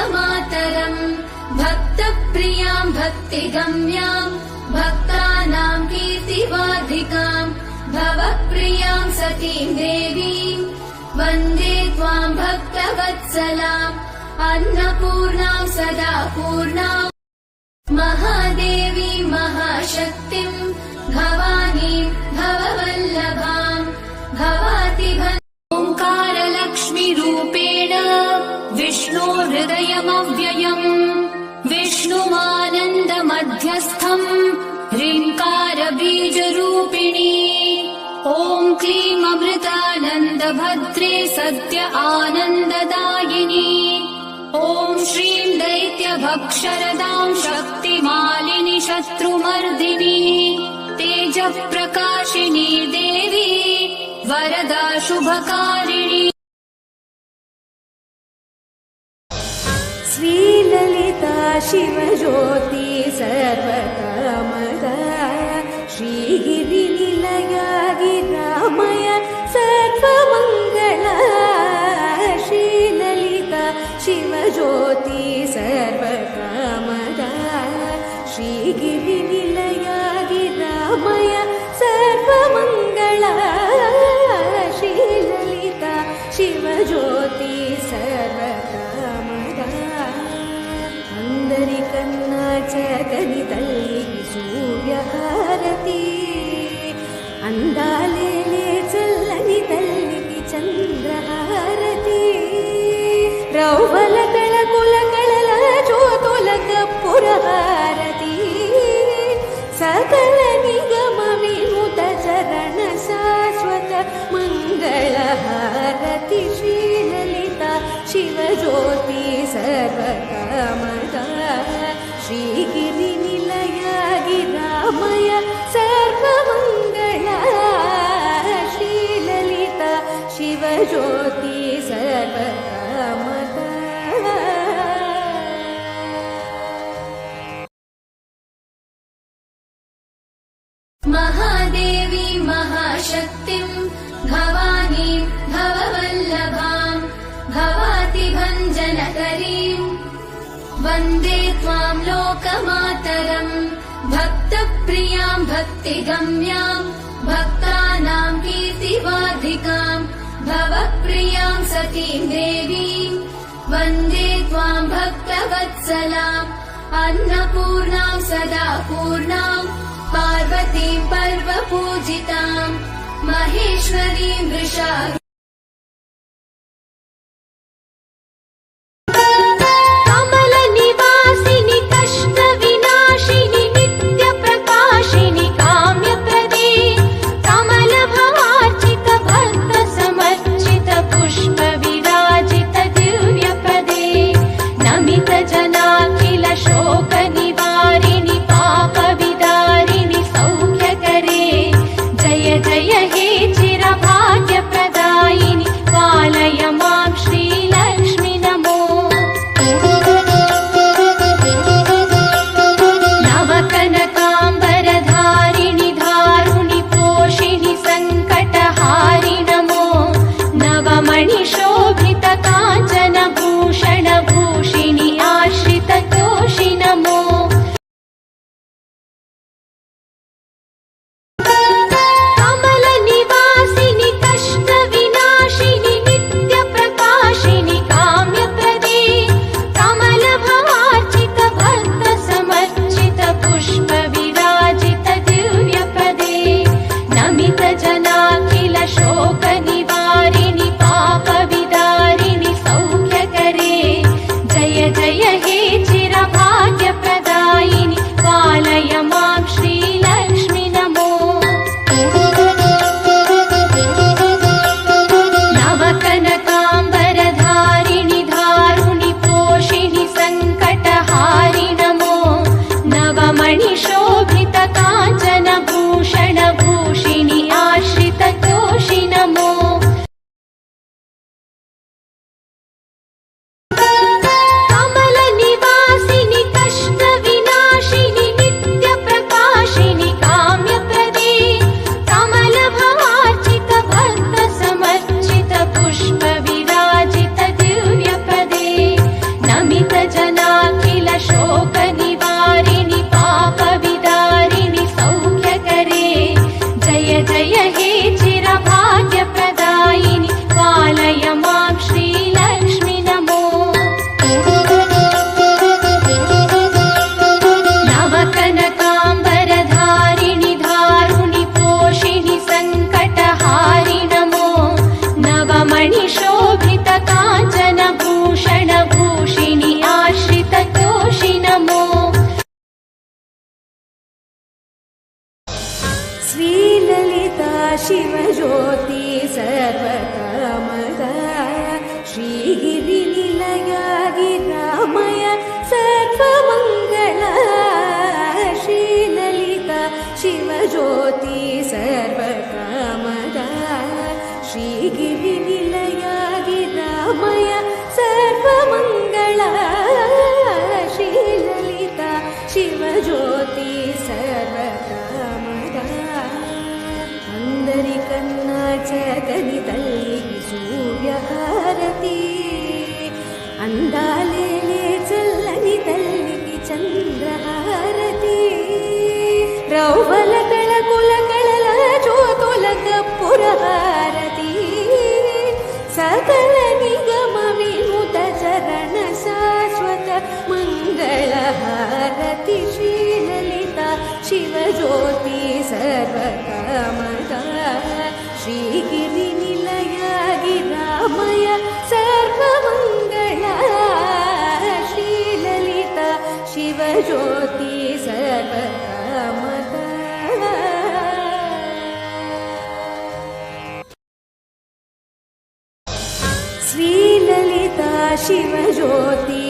लोकमातरम् भक्तप्रियां भक्तिगम्यां भक्तानां कीर्तिवाधिकां भवप्रियां सतीं देवीं वन्दे त्वां भक्तवत्सलाम् अन्नपूर्णां सदा पूर्णां महादेवीं महाशक्तिं भवानीं भववल्लभां भवातिभन् ओङ्कारलक्ष्मीरूपेण विष्णोर्हृदयमव्ययम् विष्णुमानन्दमध्यस्थम् ह्रीङ्कारबीजरूपिणी ॐ क्लीं अमृतानन्दभद्रे सद्य आनन्ददायिनी ॐ श्रीं दैत्यभक्षरदां शक्तिमालिनि शत्रुमर्दिनी तेजप्रकाशिनी देवी वरदा शुभकारिणी श्रीललिता शिवज्योति सर्वकामदा श्रीगिरिनिलया गिरामय सर्वमङ्गला श्रीललिता शिवज्योति सर्वकामदा श्रीगिरिनिलया गिरामय सर्वमङ्गला श्रीललिता शिवज्योति सर्वकामदा అందరికన్నా చక్కని తల్లికి సూర్యహారతి అందాలేలే చల్లని తల్లికి చంద్రహారతి రౌవల కళకుల కళల జ్యోతుల కప్పురహారతి సకల నిగమ వినుత చరణ శాశ్వత మంగళహారతి శ్రీలలిత शिवज्योति सर्वकामदा श्रीगिरिनिलया गिरामय सर्वमङ्गला श्रीललिता शिवज्योति सर्वकामदा महादेवी महाशक्तिं भवानीं भववल्लभां भवातिभञ्जनकरीं वन्दे त्वां लोकमातरम् भक्तप्रियां भक्तिगम्यां भक्तानां कीर्तिवाधिकां भवप्रियां सतीं देवीं वन्दे त्वां भक्तवत्सलाम् अन्नपूर्णां सदा पूर्णां पार्वतीं पर्वपूजितां महेश्वरीं वृषा श्रीललिता शिवज्योति सर्वकामदा श्रीगिरिनिलया गिरामय सर्वमङ्गला श्रीललिता शिवज्योति सर्वकामदा श्रीगिरिनिलया गिरामय सर्वमङ्गला श्रीललिता शिवज्योति सर्वकामदा అందరి కన్నా చక్కని తల్లికి సూర్యహారతి అందాలేలే చల్లని తల్లికి చంద్రహారతి రౌవల కళకుల కళల జ్యోతుల కప్పురహారతి సకల నిగమ వినుత చరణ శాశ్వత మంగళహారతి శ్రీలలిత शिवज्योति सर्वकामदा श्रीगिरिनिलया गिरामय सर्वमङ्गला श्रीललिता शिवज्योति सर्वकामदा श्रीललिता शिवज्योति